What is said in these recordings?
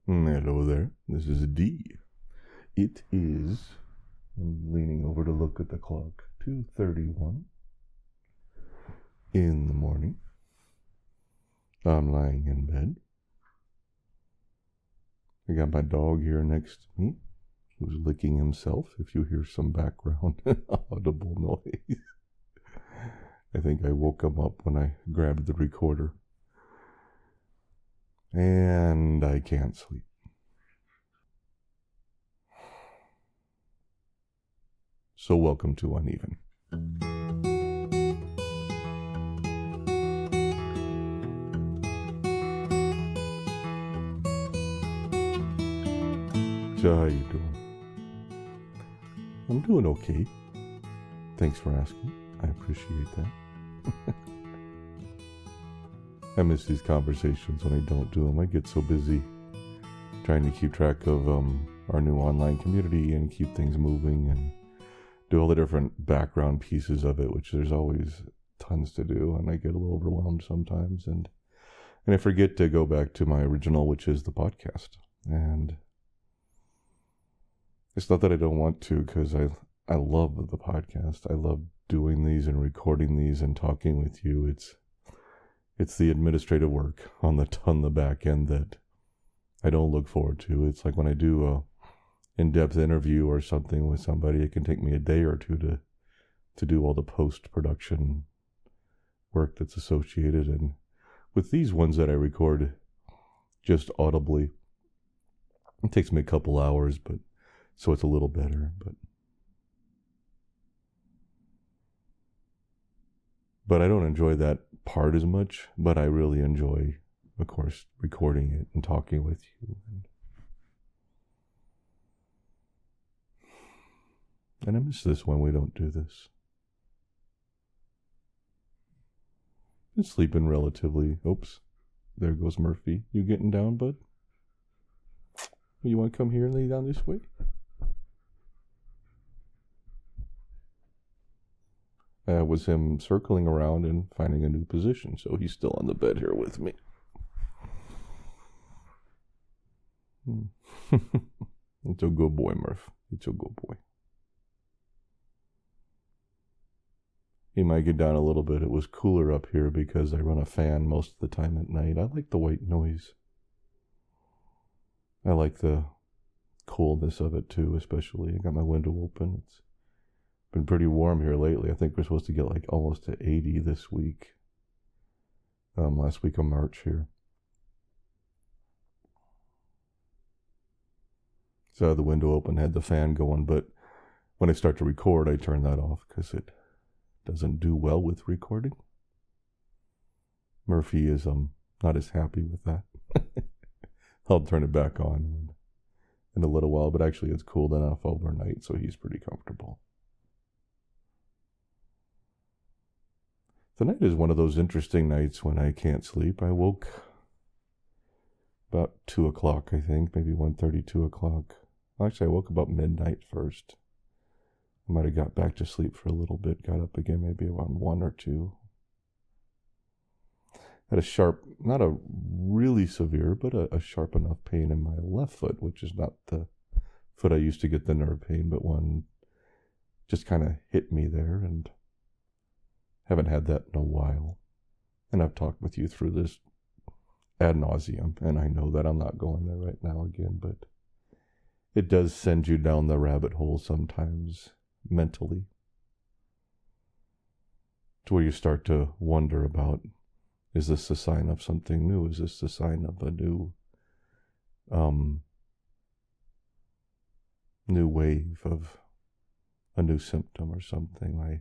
Hello there. This is D. It is, I'm leaning over to look at the clock, 2:31 in the morning. I'm lying in bed. I got my dog here next to me, who's licking himself, if you hear some background audible noise. I think I woke him up when I grabbed the recorder. And I can't sleep. So welcome to Uneven. So how you doing? I'm doing okay. Thanks for asking. I appreciate that. I miss these conversations when I don't do them. I get so busy trying to keep track of our new online community and keep things moving and do all the different background pieces of it, which there's always tons to do, and I get a little overwhelmed sometimes, and I forget to go back to my original, which is the podcast. And it's not that I don't want to, because I love the podcast. I love doing these and recording these and talking with you. It's the administrative work on the back end that I don't look forward to. It's like when I do a in-depth interview or something with somebody, it can take me a day or two to do all the post-production work that's associated. And with these ones that I record just audibly, it takes me a couple hours, but so it's a little better. But I don't enjoy that part as much, but I really enjoy, of course, recording it and talking with you. And I miss this when we don't do this. Been sleeping relatively. Oops. There goes Murphy. You getting down, bud? You want to come here and lay down this way? That was him circling around and finding a new position, so he's still on the bed here with me. It's a good boy, Murph. It's a good boy. He might get down a little bit. It was cooler up here because I run a fan most of the time at night. I like the white noise. I like the coolness of it too, especially. I got my window open. It's been pretty warm here lately. I think we're supposed to get like almost to 80 this week. Last week of March here. So I had the window open, had the fan going, but when I start to record, I turn that off because it doesn't do well with recording. Murphy is not as happy with that. I'll turn it back on in a little while, but actually it's cooled enough overnight, so he's pretty comfortable. Tonight is one of those interesting nights when I can't sleep. I woke about 2 o'clock, I think, maybe 1:30, 2 o'clock. Actually, I woke about midnight first. I might have got back to sleep for a little bit, got up again maybe around 1 or 2. Had a sharp, not a really severe, but a sharp enough pain in my left foot, which is not the foot I used to get the nerve pain, but one just kind of hit me there, and haven't had that in a while. And I've talked with you through this ad nauseum, and I know that I'm not going there right now again, but it does send you down the rabbit hole sometimes mentally, to where you start to wonder about, is this a sign of something new? Is this a sign of a new wave of a new symptom or something? My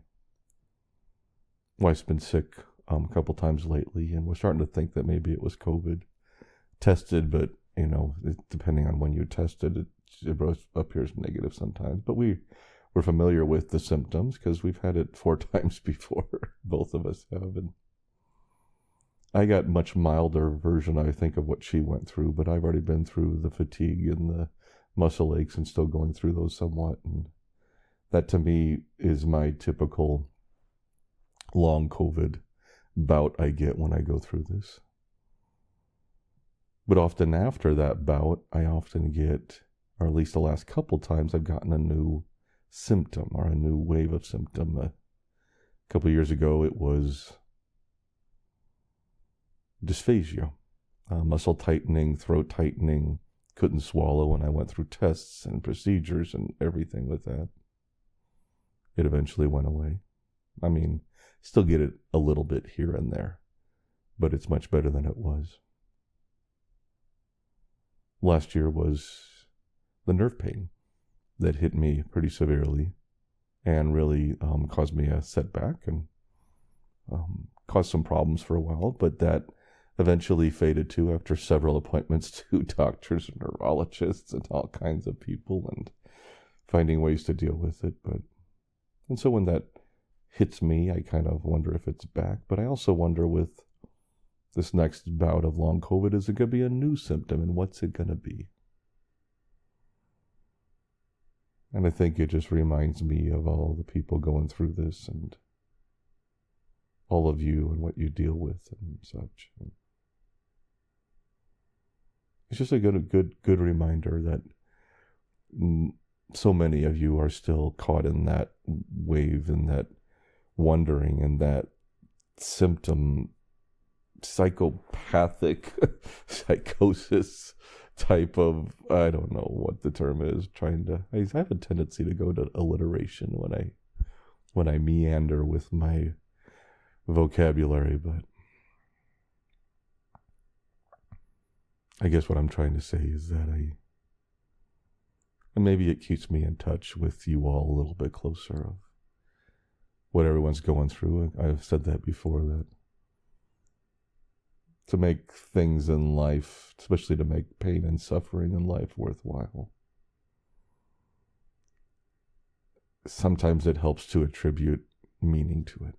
wife's been sick a couple times lately, and we're starting to think that maybe it was COVID. Tested, but depending on when you tested, it appears negative sometimes. But we're familiar with the symptoms because we've had it 4 times before. Both of us have, and I got much milder version, I think, of what she went through. But I've already been through the fatigue and the muscle aches, and still going through those somewhat. And that to me is my typical long COVID bout I get when I go through this. But often after that bout, I often get, or at least the last couple times, I've gotten a new symptom or a new wave of symptom. A couple of years ago, it was dysphagia, muscle tightening, throat tightening, couldn't swallow when I went through tests and procedures and everything with that. It eventually went away. I mean, still get it a little bit here and there, but it's much better than it was. Last year was the nerve pain that hit me pretty severely and really caused me a setback and caused some problems for a while, but that eventually faded too after several appointments to doctors and neurologists and all kinds of people and finding ways to deal with it. And so when that hits me, I kind of wonder if it's back. But I also wonder with this next bout of long COVID, is it going to be a new symptom, and what's it going to be? And I think it just reminds me of all the people going through this and all of you and what you deal with and such. It's just a good reminder that so many of you are still caught in that wave and that wondering and that symptom, psychopathic psychosis type of, I don't know what the term is, I have a tendency to go to alliteration when I meander with my vocabulary, but I guess what I'm trying to say is that and maybe it keeps me in touch with you all a little bit closer of what everyone's going through. I've said that before, that to make things in life, especially to make pain and suffering in life worthwhile, sometimes it helps to attribute meaning to it,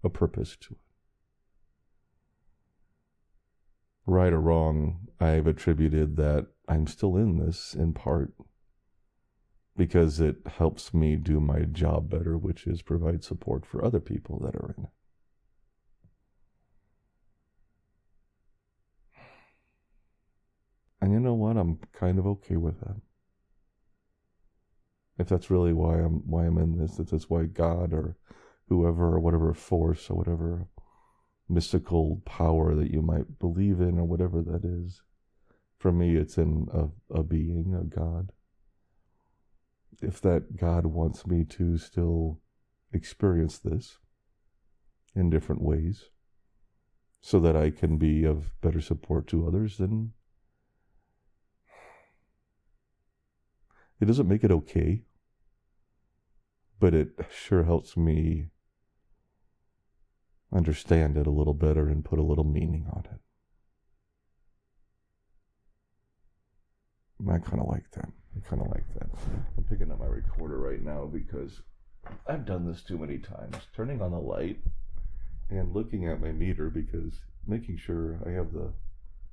a purpose to it. Right or wrong, I've attributed that I'm still in this in part because it helps me do my job better, which is provide support for other people that are in it. And you know what? I'm kind of okay with that. If that's really why I'm in this, if that's why God or whoever or whatever force or whatever mystical power that you might believe in or whatever that is, for me it's in a being, a God. If that God wants me to still experience this in different ways so that I can be of better support to others, then it doesn't make it okay, but it sure helps me understand it a little better and put a little meaning on it. I kind of like that. I'm picking up my recorder right now because I've done this too many times, turning on the light and looking at my meter, because making sure I have the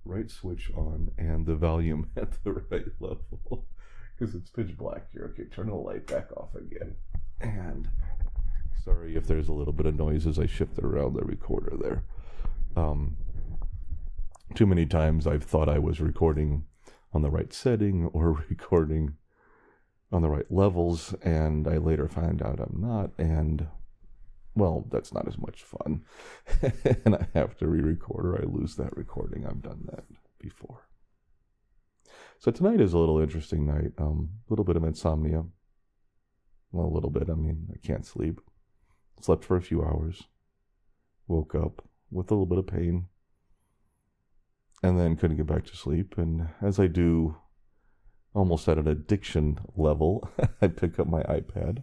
right switch on and the volume at the right level, because it's pitch black here. Okay, turn the light back off again. And sorry if there's a little bit of noise as I shift around the recorder there. Too many times I've thought I was recording on the right setting or recording on the right levels, and I later find out I'm not, and well, that's not as much fun. And I have to re-record or I lose that recording. I've done that before. So tonight is a little interesting night. A little bit of insomnia. Well, a little bit. I mean, I can't sleep. Slept for a few hours. Woke up with a little bit of pain. And then couldn't get back to sleep. And as I do, almost at an addiction level, I pick up my iPad.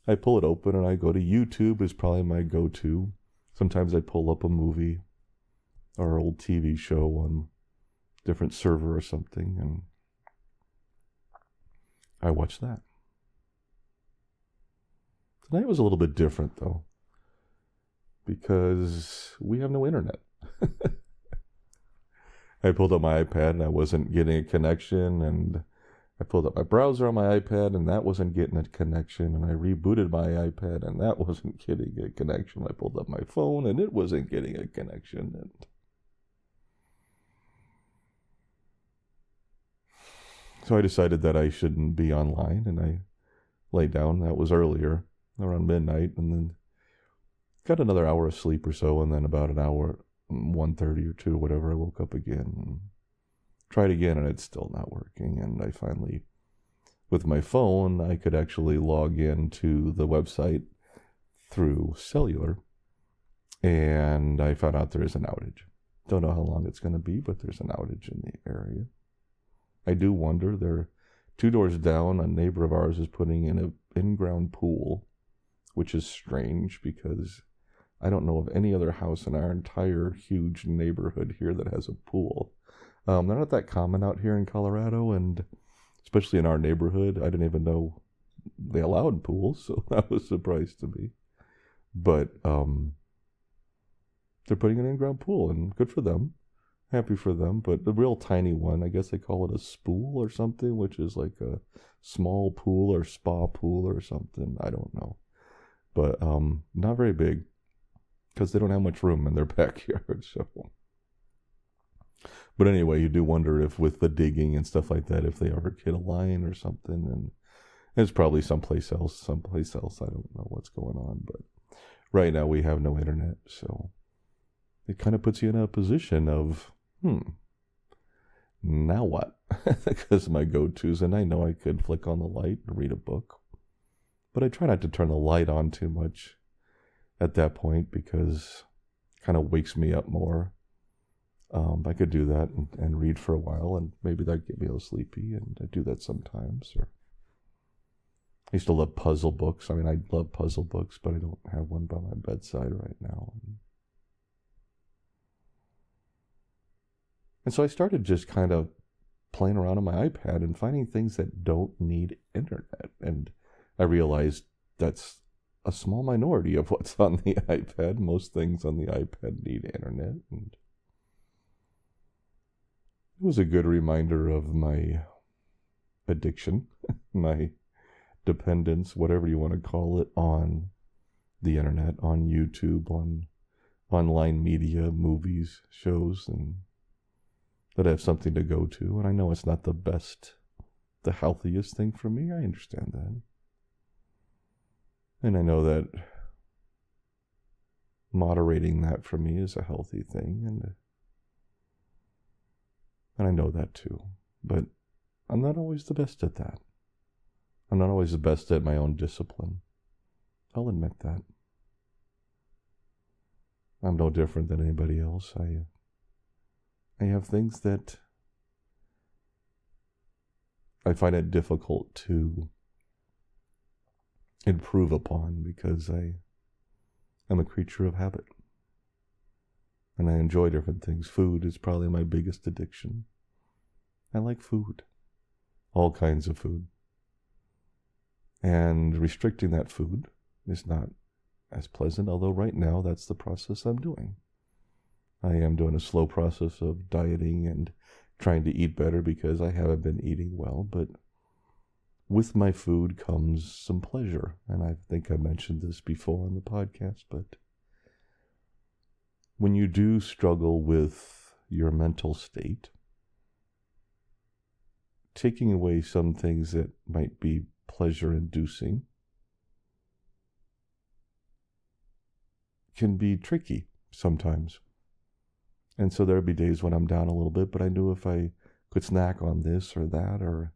I pull it open and I go to YouTube, is probably my go-to. Sometimes I pull up a movie or old TV show on different server or something, and I watch that. Tonight was a little bit different, though, because we have no internet. I pulled up my iPad and I wasn't getting a connection, and I pulled up my browser on my iPad and that wasn't getting a connection, and I rebooted my iPad and that wasn't getting a connection. I pulled up my phone and it wasn't getting a connection. And So I decided that I shouldn't be online, and I lay down. That was earlier, around midnight, and then got another hour of sleep or so, and then about an hour, 1:30 or 2, whatever, I woke up again and tried again, and it's still not working. And I finally, with my phone, I could actually log into the website through cellular, and I found out there is an outage. Don't know how long it's going to be, but there's an outage in the area. I do wonder, they're 2 doors down, a neighbor of ours is putting in an in-ground pool, which is strange because I don't know of any other house in our entire huge neighborhood here that has a pool. They're not that common out here in Colorado, and especially in our neighborhood, I didn't even know they allowed pools, so that was a surprise to me. But they're putting an in-ground pool, and good for them. Happy for them, but the real tiny one, I guess they call it a spool or something, which is like a small pool or spa pool or something. I don't know. But not very big, because they don't have much room in their backyard. So, but anyway, you do wonder if with the digging and stuff like that, if they ever get a line or something, and it's probably someplace else. I don't know what's going on, but right now we have no internet, so it kind of puts you in a position of, now what? Because my go-tos, and I know I could flick on the light and read a book, but I try not to turn the light on too much at that point because it kind of wakes me up more. I could do that and read for a while, and maybe that'd get me a little sleepy, and I do that sometimes. Or I used to love puzzle books. I mean, I love puzzle books, but I don't have one by my bedside right now. And so I started just kind of playing around on my iPad and finding things that don't need internet. And I realized that's a small minority of what's on the iPad. Most things on the iPad need internet. And it was a good reminder of my addiction, my dependence, whatever you want to call it, on the internet, on YouTube, on online media, movies, shows, and that I have something to go to. And I know it's not the best, the healthiest thing for me. I understand that. And I know that moderating that for me is a healthy thing. And I know that too. But I'm not always the best at that. I'm not always the best at my own discipline. I'll admit that. I'm no different than anybody else. I have things that I find it difficult to improve upon because I am a creature of habit. And I enjoy different things. Food is probably my biggest addiction. I like food. All kinds of food. And restricting that food is not as pleasant, although right now that's the process I'm doing. I am doing a slow process of dieting and trying to eat better because I haven't been eating well, but with my food comes some pleasure. And I think I mentioned this before on the podcast, but when you do struggle with your mental state, taking away some things that might be pleasure-inducing can be tricky sometimes. And so there'd be days when I'm down a little bit, but I knew if I could snack on this or that or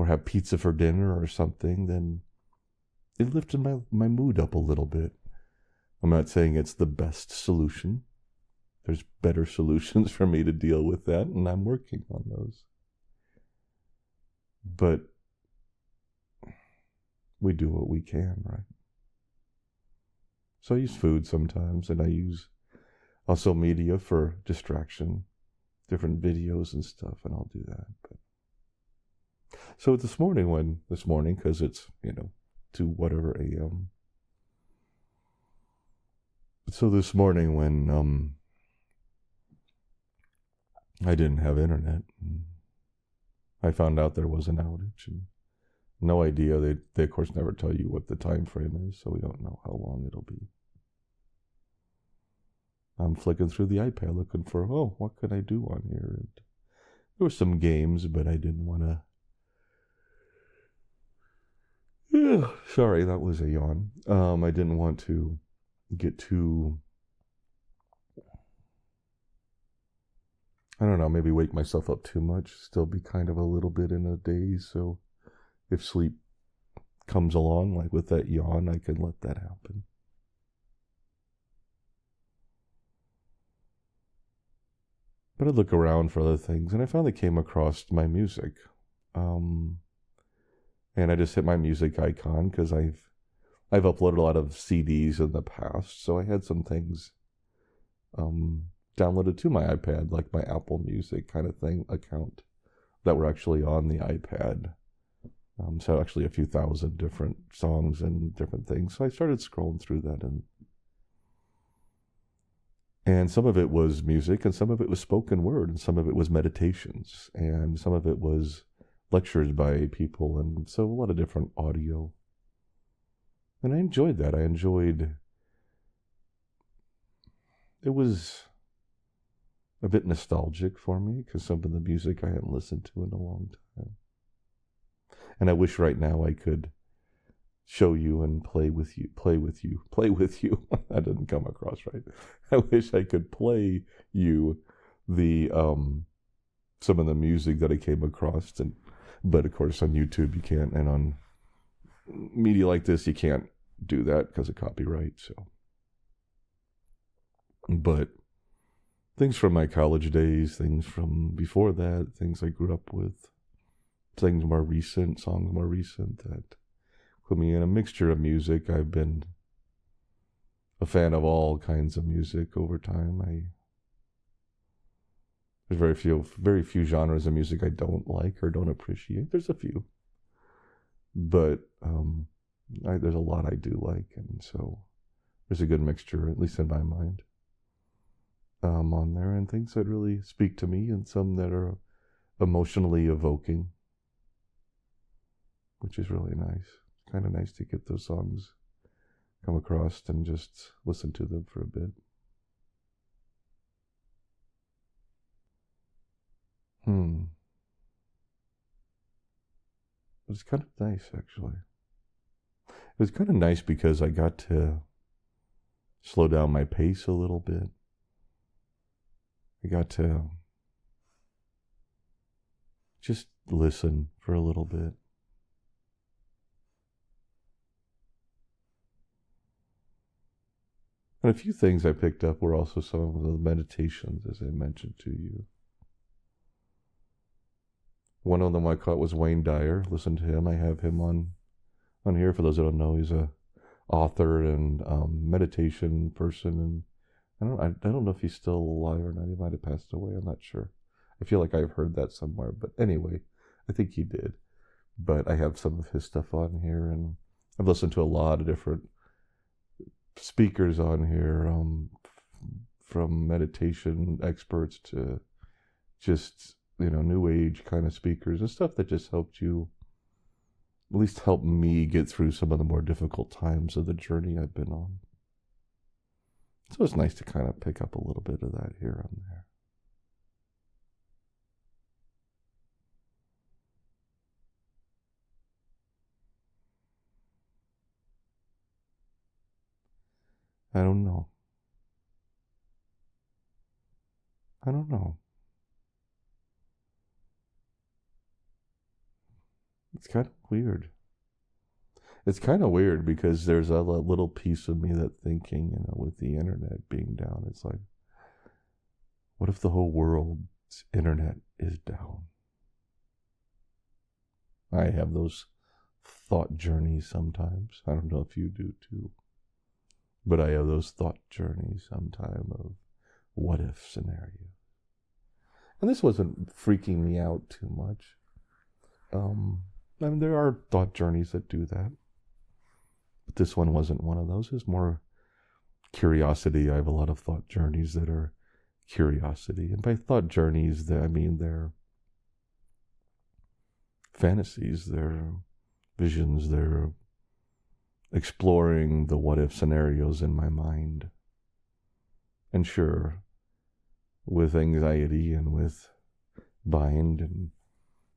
have pizza for dinner or something, then it lifted my mood up a little bit. I'm not saying it's the best solution. There's better solutions for me to deal with that, and I'm working on those. But we do what we can, right? So I use food sometimes, and I use also media for distraction, different videos and stuff, and I'll do that. But so this morning, because it's, 2 whatever a.m. So this morning when I didn't have internet, I found out there was an outage, and no idea. They of course never tell you what the time frame is, so we don't know how long it'll be. I'm flicking through the iPad looking for, what could I do on here? And there were some games, but I didn't want to Sorry, that was a yawn. I didn't want to get too, I don't know, maybe wake myself up too much. Still be kind of a little bit in a daze. So if sleep comes along, like with that yawn, I can let that happen. But I look around for other things, and I finally came across my music. And I just hit my music icon because I've uploaded a lot of CDs in the past, so I had some things downloaded to my iPad, like my Apple Music kind of thing account, that were actually on the iPad. So actually a few thousand different songs and different things. So I started scrolling through that, and some of it was music, and some of it was spoken word, and some of it was meditations, and some of it was lectures by people, and so a lot of different audio. And I enjoyed that. It was a bit nostalgic for me, because some of the music I hadn't listened to in a long time. And I wish right now I could show you and play with you. That didn't come across right. I wish I could play you the some of the music that I came across, but of course on YouTube you can't, and on media like this you can't do that because of copyright. So, but things from my college days, things from before that, things I grew up with, songs more recent that put me in a mixture of music. I've been a fan of all kinds of music over time. There's very few genres of music I don't like or don't appreciate. There's a few, but there's a lot I do like, and so there's a good mixture, at least in my mind, on there, and things that really speak to me, and some that are emotionally evoking, which is really nice. Kind of nice to get those songs come across and just listen to them for a bit. It was kind of nice, actually. It was kind of nice because I got to slow down my pace a little bit. I got to just listen for a little bit. And a few things I picked up were also some of the meditations, as I mentioned to you. One of them I caught was Wayne Dyer. Listen to him. I have him on here. For those who don't know, he's a author and meditation person. And I don't know if he's still alive or not. He might have passed away. I'm not sure. I feel like I've heard that somewhere. But anyway, I think he did. But I have some of his stuff on here, and I've listened to a lot of different speakers on here, from meditation experts to just, new age kind of speakers and stuff that just helped you, at least help me get through some of the more difficult times of the journey I've been on. So it's nice to kind of pick up a little bit of that here and there. I don't know. It's kind of weird. It's kind of weird because there's a little piece of me that thinking, with the internet being down, it's like, what if the whole world's internet is down? I have those thought journeys sometimes. I don't know if you do too. But I have those thought journeys sometime of what if scenarios. And this wasn't freaking me out too much. There are thought journeys that do that. But this one wasn't one of those. It's more curiosity. I have a lot of thought journeys that are curiosity. And by thought journeys, I mean they're fantasies, they're visions, they're exploring the what if scenarios in my mind. And sure, with anxiety and with bind and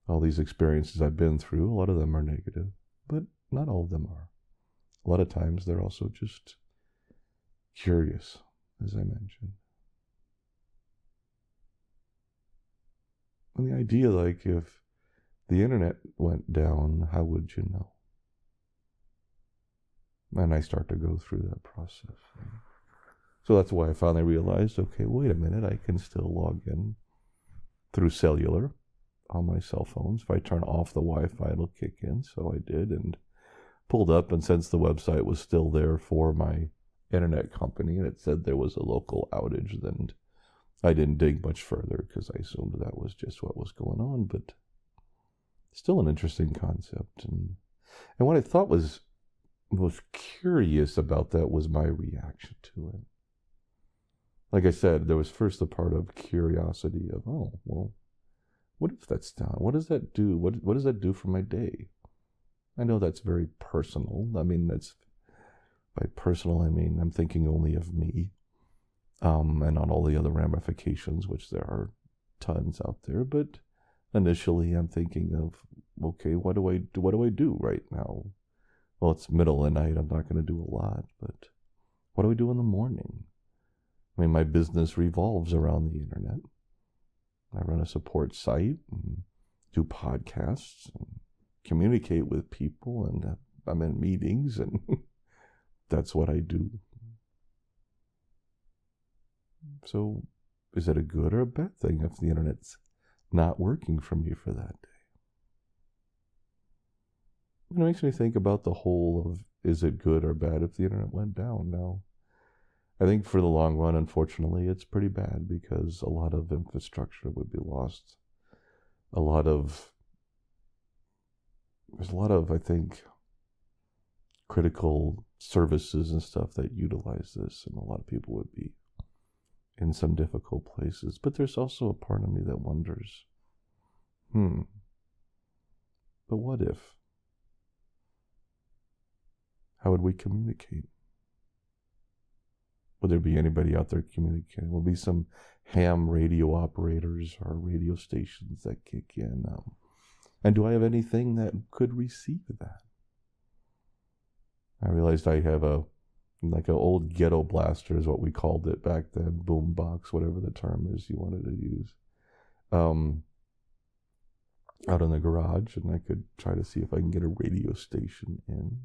all these experiences I've been through, a lot of them are negative. But Not all of them are. A lot of times they're also just curious, as I mentioned. And the idea, like, if the internet went down, how would you know? And I start to go through that process. So that's why I finally realized, okay, wait a minute, I can still log in through cellular on my cell phones. If I turn off the Wi-Fi, it'll kick in. So I did, and pulled up, and since the website was still there for my internet company and it said there was a local outage, then I didn't dig much further because I assumed that was just what was going on. But still an interesting concept. And what I thought was most curious about that was my reaction to it. Like I said, there was first the part of curiosity of, oh, well, what if that's down? What does that do? What does that do for my day? I know that's very personal. I mean, that's, by personal, I mean, I'm thinking only of me, and not all the other ramifications, which there are tons out there. But initially, I'm thinking of, okay, what do I do right now? Well, it's middle of the night. I'm not going to do a lot, but what do I do in the morning? I mean, my business revolves around the internet. I run a support site and do podcasts and communicate with people, and I'm in meetings, and that's what I do. So is it a good or a bad thing if the internet's not working for me for that day? It makes me think about the whole of, is it good or bad if the internet went down? Now, I think for the long run, unfortunately, it's pretty bad because a lot of infrastructure would be lost. There's a lot of, I think, critical services and stuff that utilize this, and a lot of people would be in some difficult places. But there's also a part of me that wonders, but what if? How would we communicate? Would there be anybody out there communicating? Will be some ham radio operators or radio stations that kick in? And do I have anything that could receive that? I realized I have like an old ghetto blaster is what we called it back then, boom box, whatever the term is you wanted to use, out in the garage, and I could try to see if I can get a radio station in.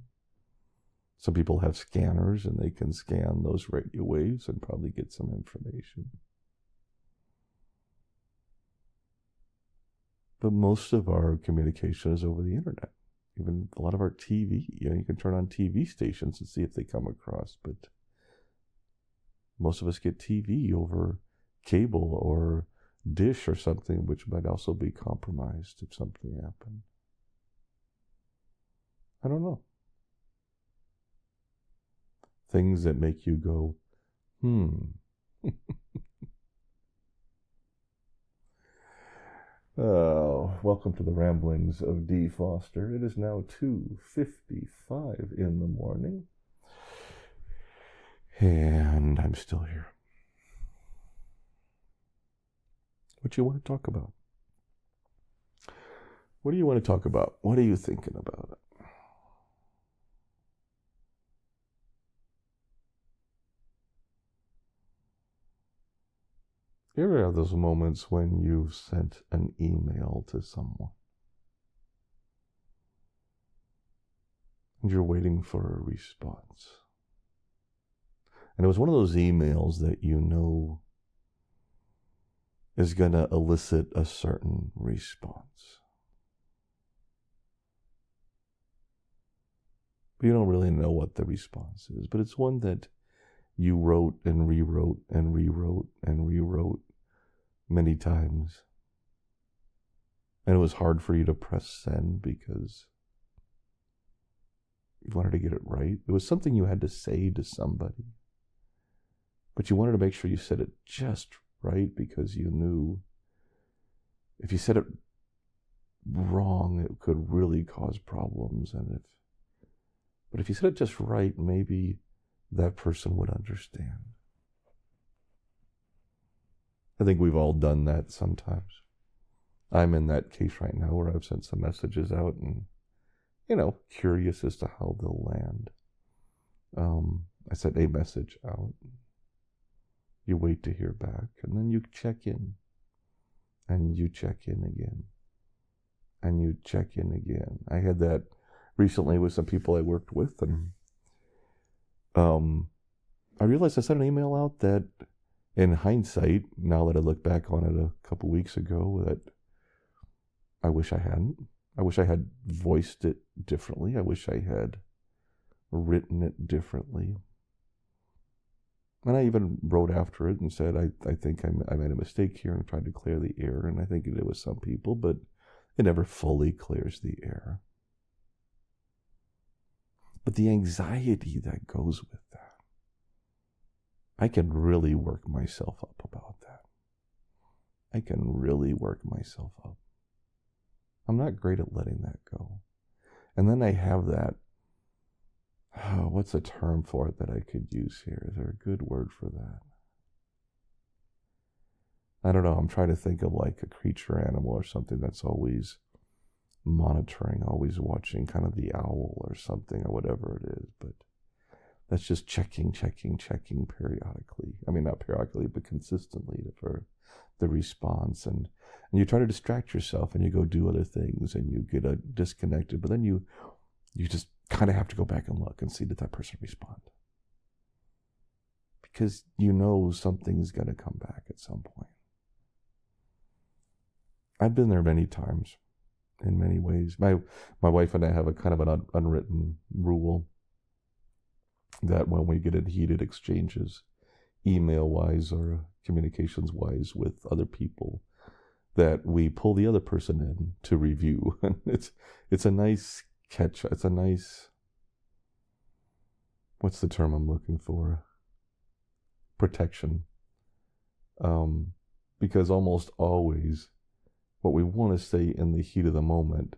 Some people have scanners, and they can scan those radio waves and probably get some information. But most of our communication is over the internet. Even a lot of our TV, you can turn on TV stations and see if they come across, but most of us get TV over cable or dish or something, which might also be compromised if something happened. I don't know. Things that make you go, welcome to the ramblings of D. Foster. It is now 2:55 in the morning, and I'm still here. What do you want to talk about? What do you want to talk about? What are you thinking about? You ever have those moments when you've sent an email to someone and you're waiting for a response? And it was one of those emails that you know is going to elicit a certain response. But you don't really know what the response is, but it's one that you wrote and rewrote and rewrote and rewrote many times. And it was hard for you to press send because you wanted to get it right. It was something you had to say to somebody, but you wanted to make sure you said it just right because you knew if you said it wrong, it could really cause problems. But if you said it just right, maybe that person would understand. I think we've all done that sometimes. I'm in that case right now where I've sent some messages out and curious as to how they'll land. I sent a message out. You wait to hear back, and then you check in, and you check in again, and you check in again. I had that recently with some people I worked with, and I realized I sent an email out that, in hindsight, now that I look back on it a couple weeks ago, that I wish I hadn't. I wish I had voiced it differently. I wish I had written it differently. And I even wrote after it and said, I think I made a mistake here and tried to clear the air. And I think it did with some people, but it never fully clears the air. But the anxiety that goes with that, I can really work myself up about that. I can really work myself up. I'm not great at letting that go. And then I have that, what's a term for it that I could use here? Is there a good word for that? I don't know. I'm trying to think of like a creature, animal, or something that's always monitoring, always watching, kind of the owl or something, or whatever it is. But that's just checking periodically. I mean, not periodically, but consistently for the response. And you try to distract yourself, and you go do other things, and you get disconnected. But then you just kind of have to go back and look and see, did that person respond? Because something's going to come back at some point. I've been there many times, in many ways. My wife and I have a kind of an unwritten rule that when we get in heated exchanges, email-wise or communications-wise with other people, that we pull the other person in to review. And it's a nice catch. It's a nice, what's the term I'm looking for? Protection. Because almost always what we want to say in the heat of the moment,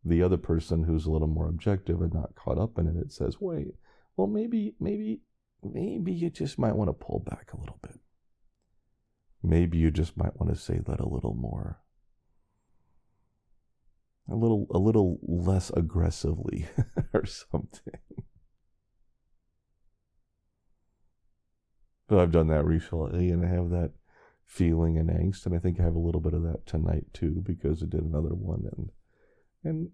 the other person who's a little more objective and not caught up in it says, wait, well, maybe you just might want to pull back a little bit. Maybe you just might want to say that a little more, a little less aggressively or something. But I've done that recently, and I have that feeling and angst, and I think I have a little bit of that tonight too, because I did another one, and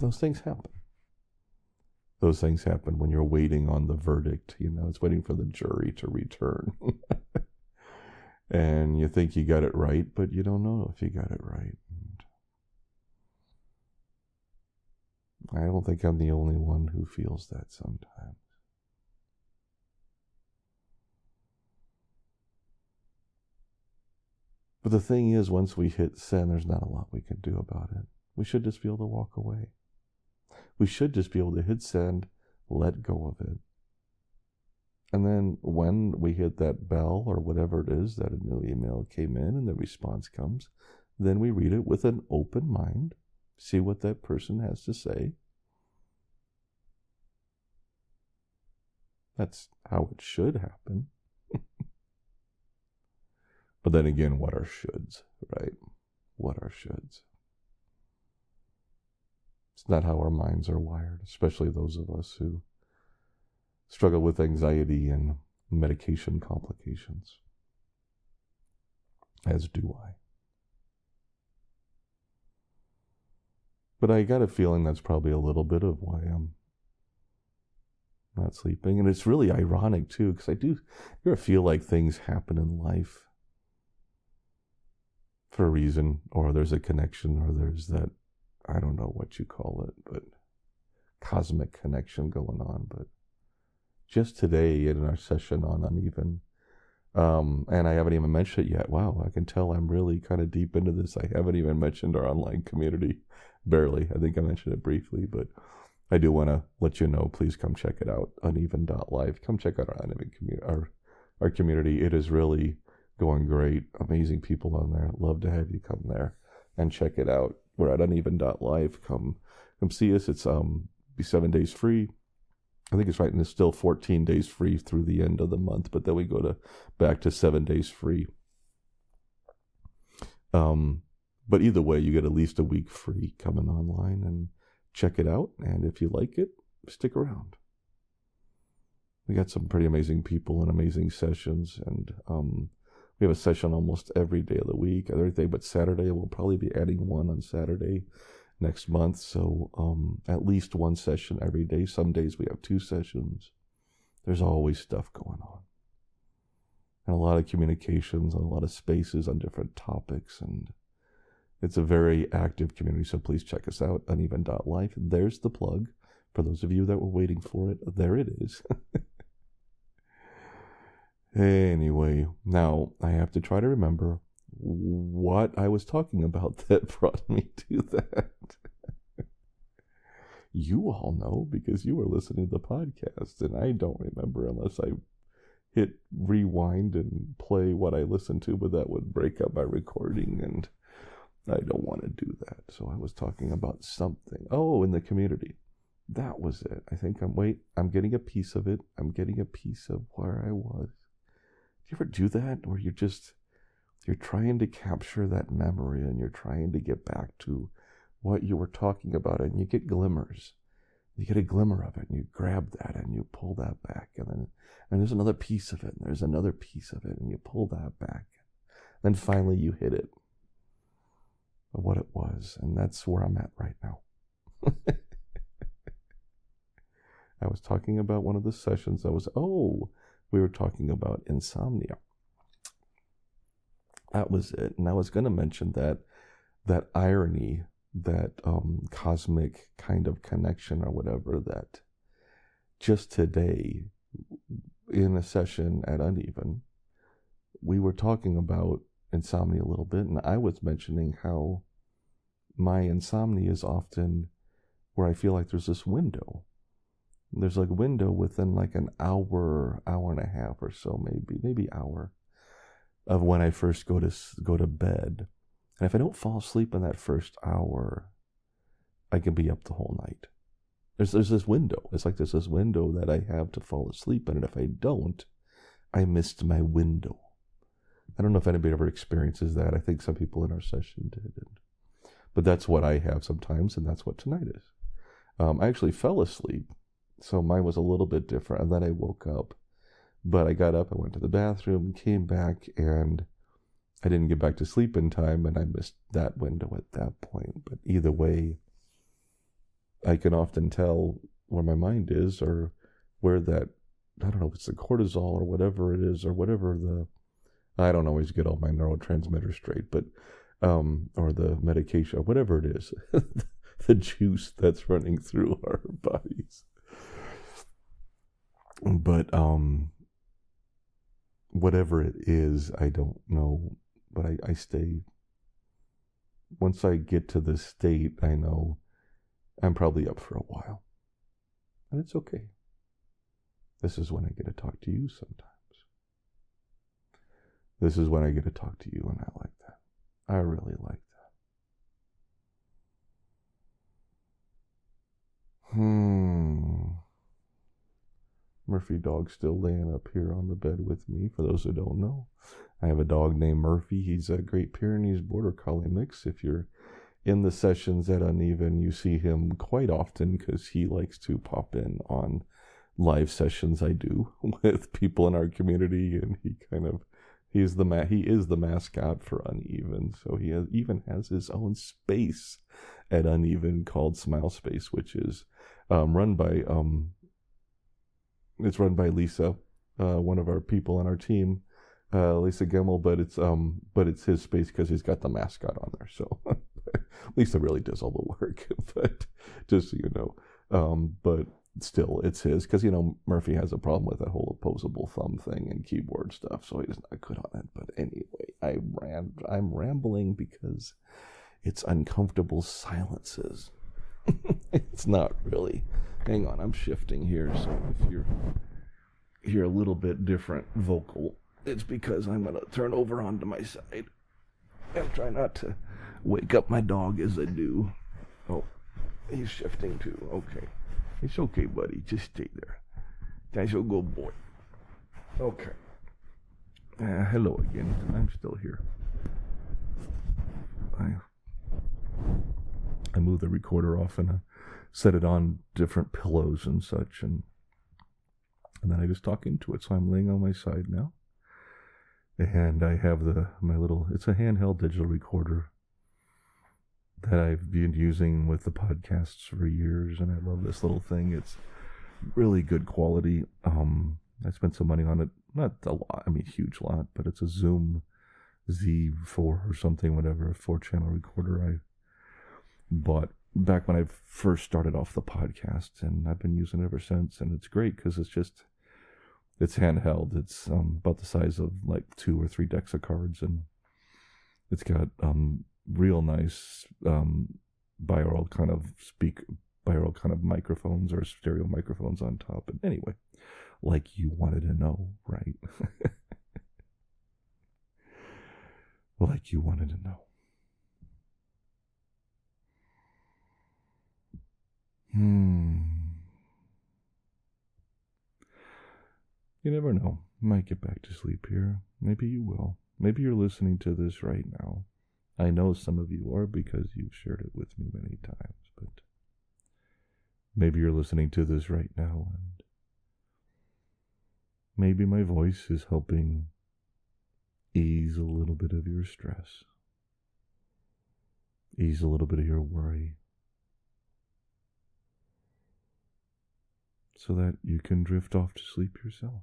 those things happen. Those things happen when you're waiting on the verdict. It's waiting for the jury to return. And you think you got it right, but you don't know if you got it right. And I don't think I'm the only one who feels that sometimes. But the thing is, once we hit send, there's not a lot we can do about it. We should just be able to walk away. We should just be able to hit send, let go of it. And then when we hit that bell or whatever it is, that a new email came in and the response comes, then we read it with an open mind, see what that person has to say. That's how it should happen. But then again, what are shoulds, right? What are shoulds? It's not how our minds are wired, especially those of us who struggle with anxiety and medication complications, as do I. But I got a feeling that's probably a little bit of why I'm not sleeping. And it's really ironic, too, because I do ever feel like things happen in life for a reason, or there's a connection, or there's that, I don't know what you call it, but cosmic connection going on. But just today in our session on uneven, and I haven't even mentioned it yet. Wow, I can tell I'm really kind of deep into this. I haven't even mentioned our online community, barely. I think I mentioned it briefly, but I do want to let you know, please come check it out, uneven.life. Come check out our uneven community, our community. It is really going great. Amazing people on there. I'd love to have you come there and check it out. We're at uneven.life. Come see us. It's be 7 days free. I think it's right, and it's still 14 days free through the end of the month, but then we go back to 7 days free. But either way, you get at least a week free coming online and check it out, and if you like it, stick around. We got some pretty amazing people and amazing sessions, and we have a session almost every day of the week, every day but Saturday. We'll probably be adding one on Saturday next month, so at least one session every day. Some days we have 2 sessions. There's always stuff going on, and a lot of communications and a lot of spaces on different topics, and it's a very active community, so please check us out, uneven.life. There's the plug. For those of you that were waiting for it, there it is. Anyway, now I have to try to remember what I was talking about that brought me to that. You all know because you were listening to the podcast, and I don't remember unless I hit rewind and play what I listened to, but that would break up my recording, and I don't want to do that. So I was talking about something. Oh, in the community. That was it. I think I'm getting a piece of it. I'm getting a piece of where I was. Do you ever do that? Where you're trying to capture that memory and you're trying to get back to what you were talking about, and you get glimmers. You get a glimmer of it, and you grab that and you pull that back, and there's another piece of it, and there's another piece of it, and you pull that back. Then finally you hit it. What it was, and that's where I'm at right now. I was talking about one of the sessions. We were talking about insomnia. That was it. And I was going to mention that irony, that cosmic kind of connection or whatever, that just today in a session at Uneven, we were talking about insomnia a little bit, and I was mentioning how my insomnia is often where I feel like there's this window. There's like a window within like an hour and a half or so, maybe hour, of when I first go to bed. And if I don't fall asleep in that first hour, I can be up the whole night. There's this window. It's like there's this window that I have to fall asleep in, and if I don't, I missed my window. I don't know if anybody ever experiences that. I think some people in our session did. But that's what I have sometimes, and that's what tonight is. I actually fell asleep, so mine was a little bit different, and then I woke up. But I got up, I went to the bathroom, came back, and I didn't get back to sleep in time, and I missed that window at that point. But either way, I can often tell where my mind is, or where that, I don't know if it's the cortisol or whatever it is, or whatever I don't always get all my neurotransmitters straight, but, or the medication, or whatever it is, the juice that's running through our bodies. But, whatever it is, I don't know, but I stay, once I get to this state, I know I'm probably up for a while, and it's okay. This is when I get to talk to you sometimes. This is when I get to talk to you, and I like that. I really like that. Murphy dog still laying up here on the bed with me. For those who don't know, I have a dog named Murphy. He's a Great Pyrenees Border Collie mix. If you're in the sessions at Uneven, you see him quite often because he likes to pop in on live sessions I do with people in our community, and he is the mascot for Uneven. So he even has his own space at Uneven called Smile Space, which is run by Lisa, one of our people on our team, Lisa Gemmel, but it's his space because he's got the mascot on there. So Lisa really does all the work, but just so you know, but still it's his, because Murphy has a problem with that whole opposable thumb thing and keyboard stuff, so he's not good on it. But anyway, I'm rambling because it's uncomfortable silences. It's not really. Hang on, I'm shifting here, so if you're hear a little bit different vocal, it's because I'm going to turn over onto my side and try not to wake up my dog as I do. Oh, he's shifting too. Okay. It's okay, buddy. Just stay there. That's a good boy. Okay. Hello again. I'm still here. I'm move the recorder off and set it on different pillows and such, and then I just talk into it. So I'm laying on my side now, and I have it's a handheld digital recorder that I've been using with the podcasts for years, and I love this little thing. It's really good quality. I spent some money on it, not a lot, huge lot, but it's a Zoom Z4 or something, whatever, a 4-channel recorder I bought back when I first started off the podcast, and I've been using it ever since, and it's great because it's handheld. It's about the size of like 2 or 3 decks of cards, and it's got real nice binaural kind of microphones or stereo microphones on top. And anyway, like you wanted to know, right? Like you wanted to know. You never know. Might get back to sleep here. Maybe you will. Maybe you're listening to this right now. I know some of you are because you've shared it with me many times, but maybe you're listening to this right now, and maybe my voice is helping ease a little bit of your stress, ease a little bit of your worry, so that you can drift off to sleep yourself.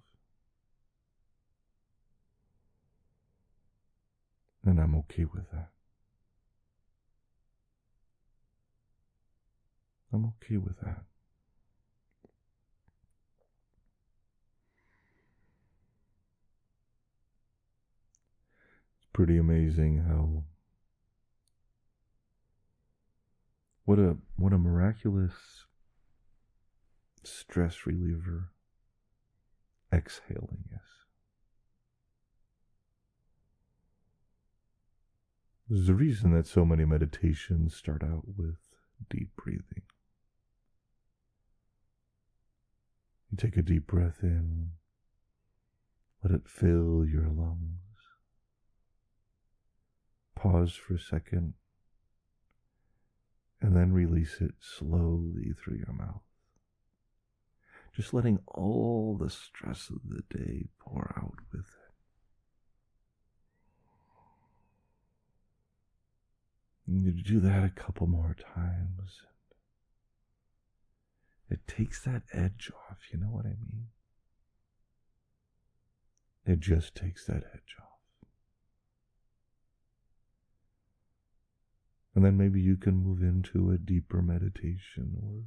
And I'm okay with that. I'm okay with that. It's pretty amazing how what a miraculous stress reliever exhaling is. There's a reason that so many meditations start out with deep breathing. You take a deep breath in, let it fill your lungs. Pause for a second, and then release it slowly through your mouth. Just letting all the stress of the day pour out with it. And you do that a couple more times. It takes that edge off, you know what I mean? It just takes that edge off. And then maybe you can move into a deeper meditation or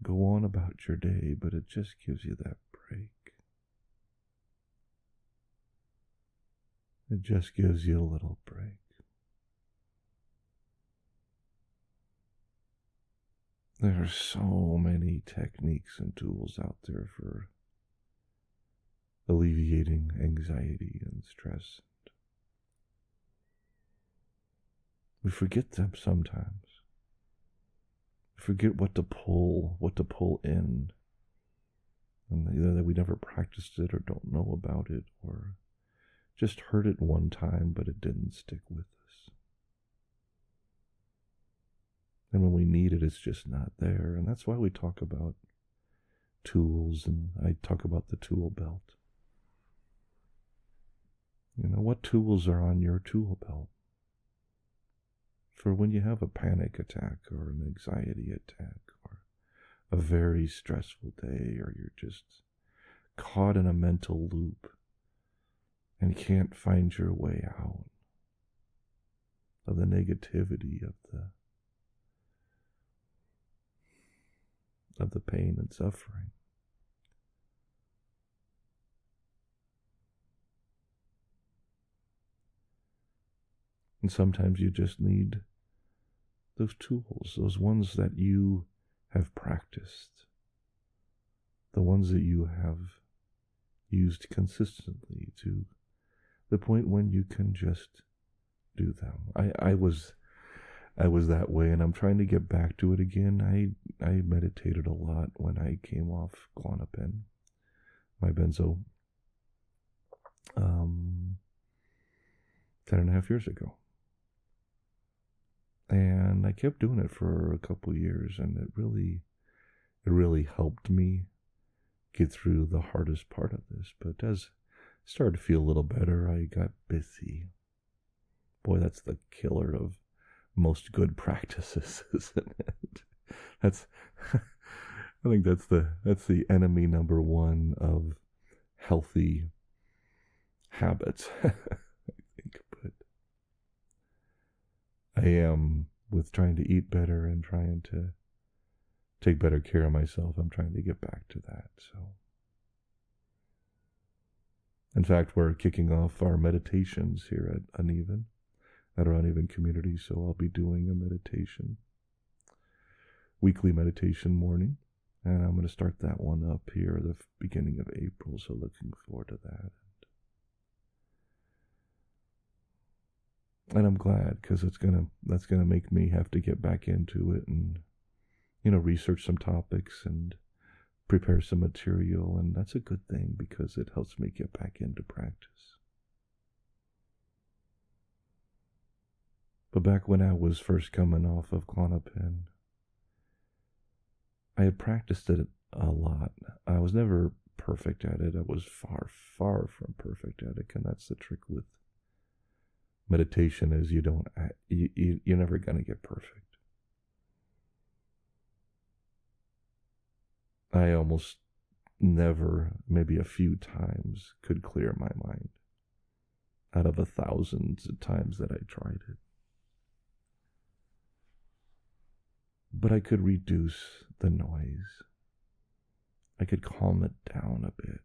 go on about your day, but it just gives you that break. It just gives you a little break. There are so many techniques and tools out there for alleviating anxiety and stress. We forget them sometimes. We forget what to pull in. And either that we never practiced it or don't know about it or just heard it one time but it didn't stick with us. And when we need it, it's just not there. And that's why we talk about tools, and I talk about the tool belt. You know, what tools are on your tool belt? For when you have a panic attack or an anxiety attack or a very stressful day, or you're just caught in a mental loop and can't find your way out of the negativity of the pain and suffering. And sometimes you just need those tools, those ones that you have practiced, the ones that you have used consistently to the point when you can just do them. I was that way, and I'm trying to get back to it again. I meditated a lot when I came off Klonopin, my benzo, 10.5 years ago. And I kept doing it for a couple years, and it really helped me get through the hardest part of this. But as I started to feel a little better, I got busy. Boy, that's the killer of most good practices, isn't it? That's I think that's the enemy number one of healthy habits. I think, but I am with trying to eat better and trying to take better care of myself. I'm trying to get back to that. So, in fact, we're kicking off our meditations here at our Uneven community. So I'll be doing a meditation, weekly meditation morning. And I'm going to start that one up here at the beginning of April, so looking forward to that. And I'm glad, because that's gonna make me have to get back into it and, research some topics and prepare some material, and that's a good thing because it helps me get back into practice. But back when I was first coming off of Klonopin, I had practiced it a lot. I was never perfect at it. I was far, far from perfect at it, and that's the trick with meditation is you're never going to get perfect. I almost never, maybe a few times, could clear my mind out of the thousands of times that I tried it. But I could reduce the noise. I could calm it down a bit.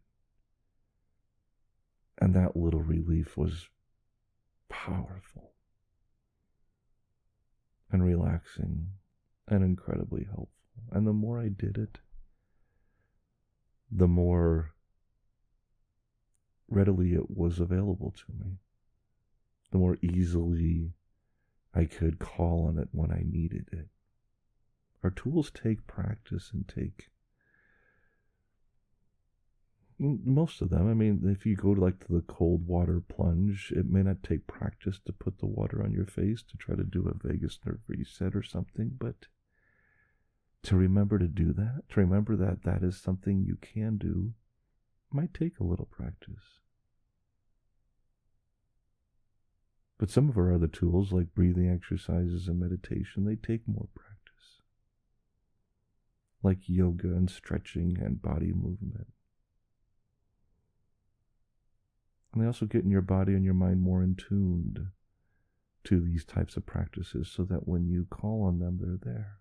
And that little relief was powerful and relaxing and incredibly helpful. And the more I did it, the more readily it was available to me. The more easily I could call on it when I needed it. Our tools take practice and take most of them. I mean, if you go to the cold water plunge, it may not take practice to put the water on your face to try to do a vagus nerve reset or something, but to remember to do that, to remember that that is something you can do, might take a little practice. But some of our other tools, like breathing exercises and meditation, they take more practice. Like yoga and stretching and body movement. And they also get in your body and your mind more in tuned to these types of practices so that when you call on them, they're there.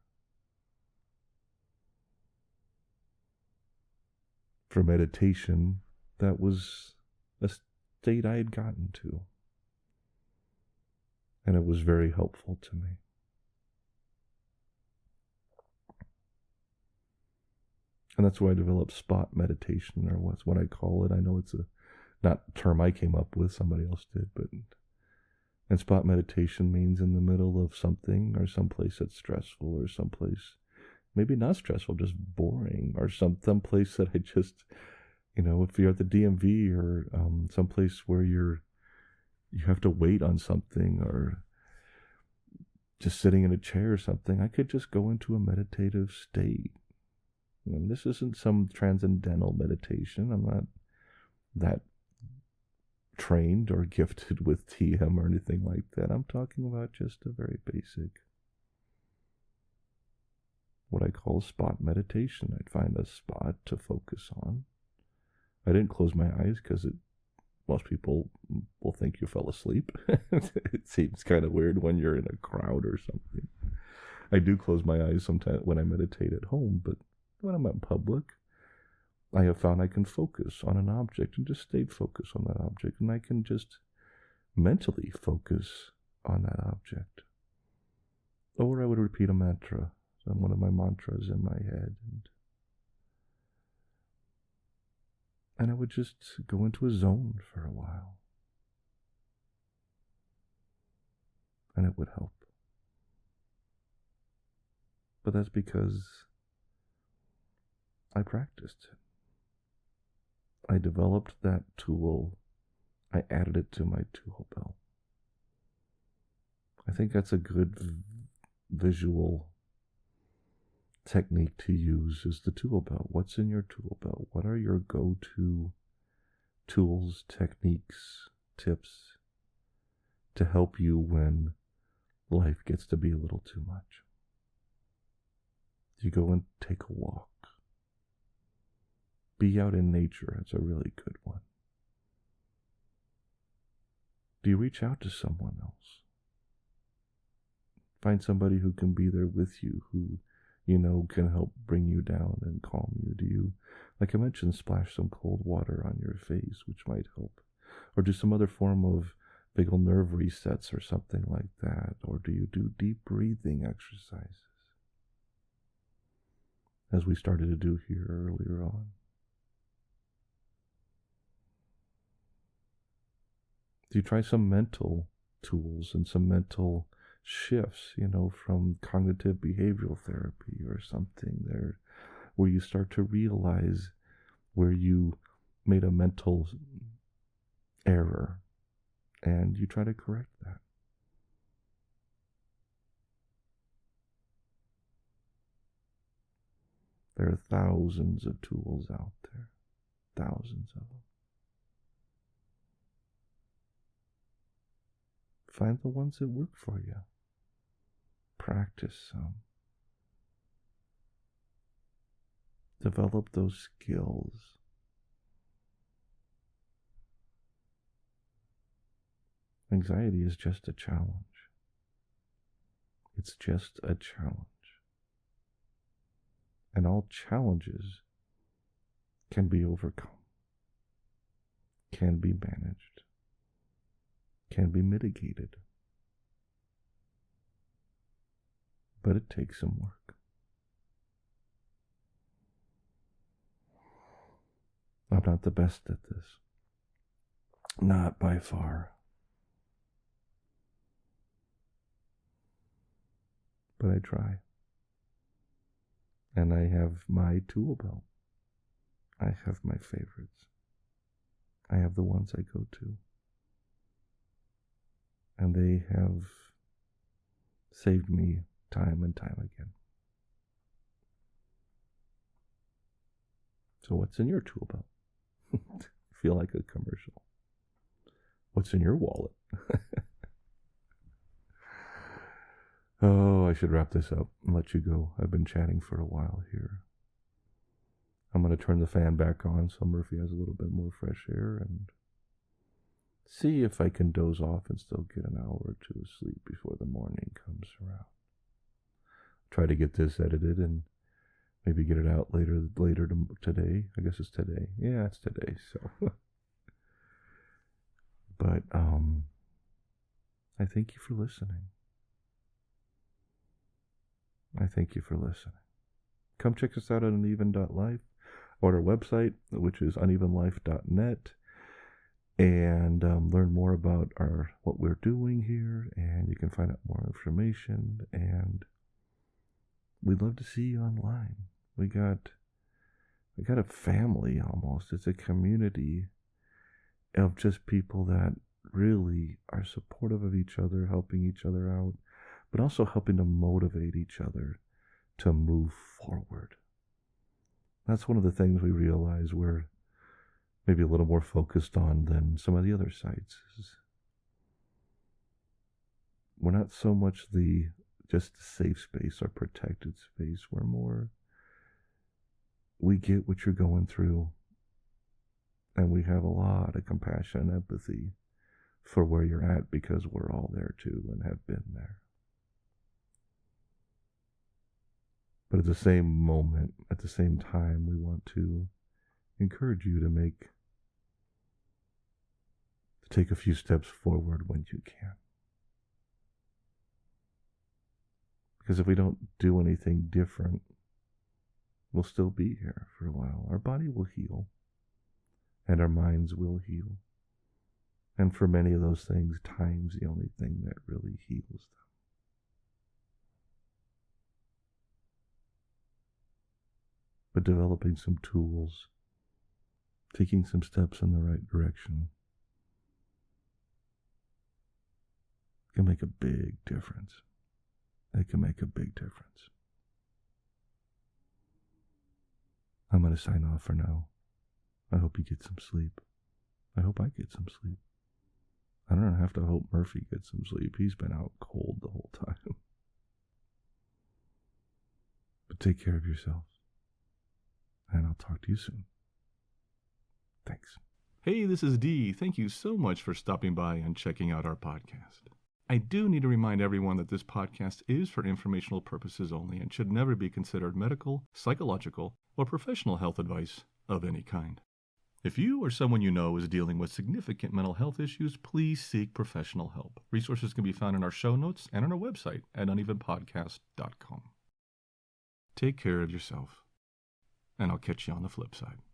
For meditation, that was a state I had gotten to. And it was very helpful to me. And that's why I developed spot meditation, or what's what I call it. I know it's not a term I came up with, somebody else did, and spot meditation means in the middle of something or someplace that's stressful or someplace maybe not stressful, just boring, or someplace that I just, if you're at the DMV or someplace where you have to wait on something or just sitting in a chair or something, I could just go into a meditative state. And this isn't some transcendental meditation. I'm not that trained or gifted with TM or anything like that. I'm talking about just a very basic, what I call spot meditation. I'd find a spot to focus on. I didn't close my eyes because most people will think you fell asleep. It seems kind of weird when you're in a crowd or something. I do close my eyes sometimes when I meditate at home, but when I'm in public, I have found I can focus on an object and just stay focused on that object, and I can just mentally focus on that object. Or I would repeat a mantra, one of my mantras in my head, and I would just go into a zone for a while. And it would help. But that's because I practiced it. I developed that tool. I added it to my tool belt. I think that's a good visual technique to use is the tool belt. What's in your tool belt? What are your go-to tools, techniques, tips to help you when life gets to be a little too much? Do you go and take a walk? Be out in nature. It's a really good one. Do you reach out to someone else? Find somebody who can be there with you, who can help bring you down and calm you. Do you, like I mentioned, splash some cold water on your face, which might help? Or do some other form of vagal nerve resets or something like that? Or do you do deep breathing exercises, as we started to do here earlier on? Do you try some mental tools and some mental shifts, from cognitive behavioral therapy or something there, where you start to realize where you made a mental error and you try to correct that? There are thousands of tools out there, thousands of them. Find the ones that work for you. Practice some. Develop those skills. Anxiety is just a challenge. It's just a challenge. And all challenges can be overcome, can be managed, can be mitigated. But it takes some work. I'm not the best at this. Not by far. But I try. And I have my tool belt. I have my favorites. I have the ones I go to. And they have saved me time and time again. So what's in your tool belt? Feel like a commercial. What's in your wallet? Oh, I should wrap this up and let you go. I've been chatting for a while here. I'm going to turn the fan back on so Murphy has a little bit more fresh air and see if I can doze off and still get an hour or two of sleep before the morning comes around. Try to get this edited and maybe get it out later today. I guess it's today. Yeah, it's today. So, but I thank you for listening. I thank you for listening. Come check us out at uneven.life or our website, which is uneven.life.net, and learn more about what we're doing here. And you can find out more information. And we'd love to see you online. We got a family almost. It's a community of just people that really are supportive of each other, helping each other out, but also helping to motivate each other to move forward. That's one of the things we realize we're maybe a little more focused on than some of the other sites. We're not so much just the safe space or protected space. We're more, we get what you're going through, and we have a lot of compassion and empathy for where you're at, because we're all there too and have been there. But at the same moment, at the same time, we want to encourage you to take a few steps forward when you can. Because if we don't do anything different, we'll still be here for a while. Our body will heal, and our minds will heal. And for many of those things, time's the only thing that really heals them. But developing some tools, taking some steps in the right direction, can make a big difference. It can make a big difference. I'm going to sign off for now. I hope you get some sleep. I hope I get some sleep. I don't have to hope Murphy gets some sleep. He's been out cold the whole time. But take care of yourself. And I'll talk to you soon. Thanks. Hey, this is Dee. Thank you so much for stopping by and checking out our podcast. I do need to remind everyone that this podcast is for informational purposes only and should never be considered medical, psychological, or professional health advice of any kind. If you or someone you know is dealing with significant mental health issues, please seek professional help. Resources can be found in our show notes and on our website at unevenpodcast.com. Take care of yourself, and I'll catch you on the flip side.